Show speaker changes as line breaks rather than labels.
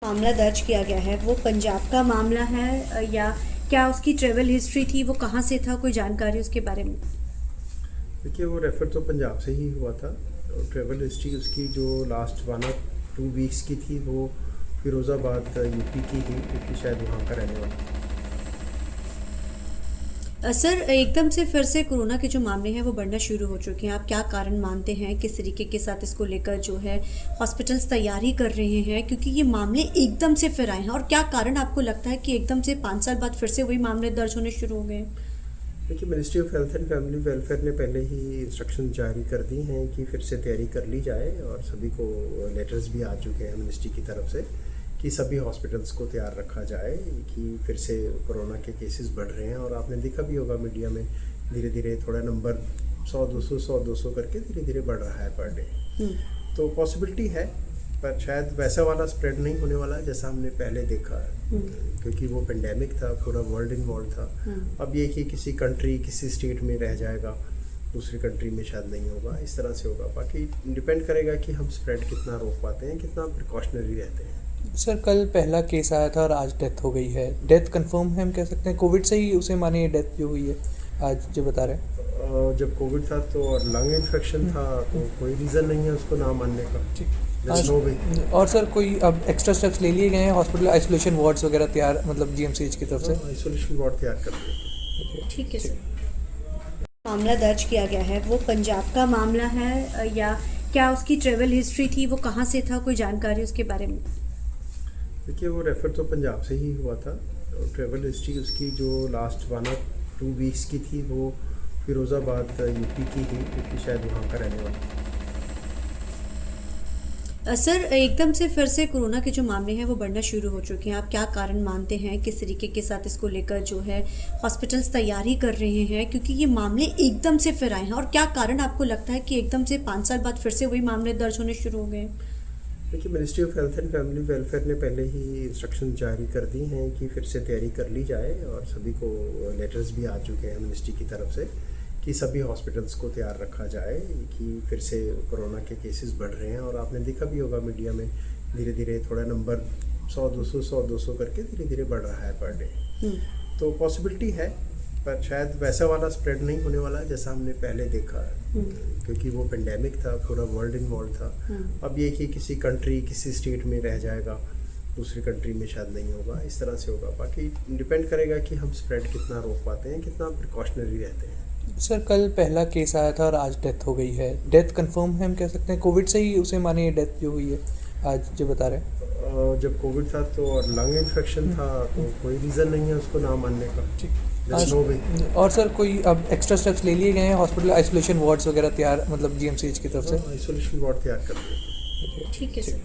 मामला दर्ज किया गया है वो पंजाब का मामला है या क्या उसकी ट्रेवल हिस्ट्री थी, वो कहाँ से था, कोई जानकारी उसके बारे में?
देखिए, वो रेफ़र तो पंजाब से ही हुआ था और ट्रैवल हिस्ट्री उसकी जो लास्ट 1 और 2 वीक्स की थी वो फिरोज़ाबाद यूपी की थी, क्योंकि शायद वहाँ का रहने वाला।
सर, एकदम से फिर से कोरोना के जो मामले हैं वो बढ़ना शुरू हो चुके हैं। आप क्या कारण मानते हैं, किस तरीके के साथ इसको लेकर जो है हॉस्पिटल्स तैयारी कर रहे हैं, क्योंकि ये मामले एकदम से फिर आए हैं, और क्या कारण आपको लगता है कि एकदम से 5 साल बाद फिर से वही मामले दर्ज होने शुरू हो गए?
देखिए, ministry of health and family welfare ने पहले ही इंस्ट्रक्शन जारी कर दी हैं कि फिर से तैयारी कर ली जाए, और सभी को लेटर्स भी आ चुके हैं मिनिस्ट्री की तरफ से कि सभी हॉस्पिटल्स को तैयार रखा जाए कि फिर से कोरोना के केसेस बढ़ रहे हैं। और आपने देखा भी होगा मीडिया में, धीरे धीरे थोड़ा नंबर 100-200 करके धीरे धीरे बढ़ रहा है पर डे। तो पॉसिबिलिटी है, पर शायद वैसा वाला स्प्रेड नहीं होने वाला जैसा हमने पहले देखा है, क्योंकि वो पेंडेमिक था, पूरा वर्ल्ड इन्वॉल्व था। अब ये कि किसी कंट्री, किसी स्टेट में रह जाएगा, दूसरी कंट्री में शायद नहीं होगा, इस तरह से होगा। बाकी डिपेंड करेगा कि हम स्प्रेड कितना रोक पाते हैं, कितना प्रिकॉशनरी रहते हैं।
सर, कल पहला केस आया था और आज डेथ हो गई है। डेथ कंफर्म है, हम कह सकते हैं कोविड से ही उसे मानिए डेथ जो हुई है आज जो बता रहे हैं?
जब कोविड था तो और लंग इन्फेक्शन था, तो कोई रीज़न नहीं है उसको ना मानने का। There's no way।
और सर, कोई अब एक्स्ट्रा स्टेप्स ले लिए गए हैं? हॉस्पिटल आइसोलेशन वार्ड्स वगैरह तैयार, मतलब जीएमसीएच की तरफ से?
आइसोलेशन वार्ड तैयार कर दिए।
ठीक है सर। मामला दर्ज किया गया है वो पंजाब का मामला है या क्या उसकी ट्रेवल हिस्ट्री थी, वो कहाँ से था, कोई जानकारी उसके बारे में?
देखिए, वो रेफ़र तो पंजाब से ही हुआ था और ट्रैवल हिस्ट्री उसकी जो लास्ट 1 और 2 वीक्स की थी वो फिरोज़ाबाद यूपी की थी, क्योंकि शायद वहाँ का रहने वाला।
सर, एकदम से फिर से कोरोना के जो मामले हैं वो बढ़ना शुरू हो चुके हैं। आप क्या कारण मानते हैं, किस तरीके के साथ इसको लेकर जो है हॉस्पिटल्स तैयारी कर रहे हैं, क्योंकि ये मामले एकदम से फिर आए हैं, और क्या कारण आपको लगता है कि एकदम से 5 साल बाद फिर से वही मामले दर्ज होने शुरू हो गए?
देखिए, ministry of health and family welfare ने पहले ही इंस्ट्रक्शन जारी कर दी हैं कि फिर से तैयारी कर ली जाए, और सभी को लेटर्स भी आ चुके हैं मिनिस्ट्री की तरफ से कि सभी हॉस्पिटल्स को तैयार रखा जाए कि फिर से कोरोना के केसेस बढ़ रहे हैं। और आपने देखा भी होगा मीडिया में, धीरे धीरे थोड़ा नंबर 100-200 करके धीरे धीरे बढ़ रहा है पर डे। तो पॉसिबिलिटी है, पर शायद वैसा वाला स्प्रेड नहीं होने वाला जैसा हमने पहले देखा है, क्योंकि वो पेंडेमिक था, पूरा वर्ल्ड इन्वॉल्व था। अब ये कि किसी कंट्री, किसी स्टेट में रह जाएगा, दूसरी कंट्री में शायद नहीं होगा, इस तरह से होगा। बाकी डिपेंड करेगा कि हम स्प्रेड कितना रोक पाते हैं, कितना प्रिकॉशनरी रहते हैं।
सर, कल पहला केस आया था और आज डेथ हो गई है। डेथ कंफर्म है, हम कह सकते हैं कोविड से ही उसे मानिए डेथ जो हुई है आज जो बता रहे हैं?
जब कोविड था तो और लंग इन्फेक्शन था, तो कोई रीज़न नहीं है उसको ना मानने का। There's no way।
और सर, कोई अब एक्स्ट्रा स्टेप्स ले लिए गए हैं? हॉस्पिटल आइसोलेशन वार्ड्स वगैरह तैयार, मतलब जीएमसीएच की तरफ से?
आइसोलेशन वार्ड तैयार कर दिए।
ठीक है सर।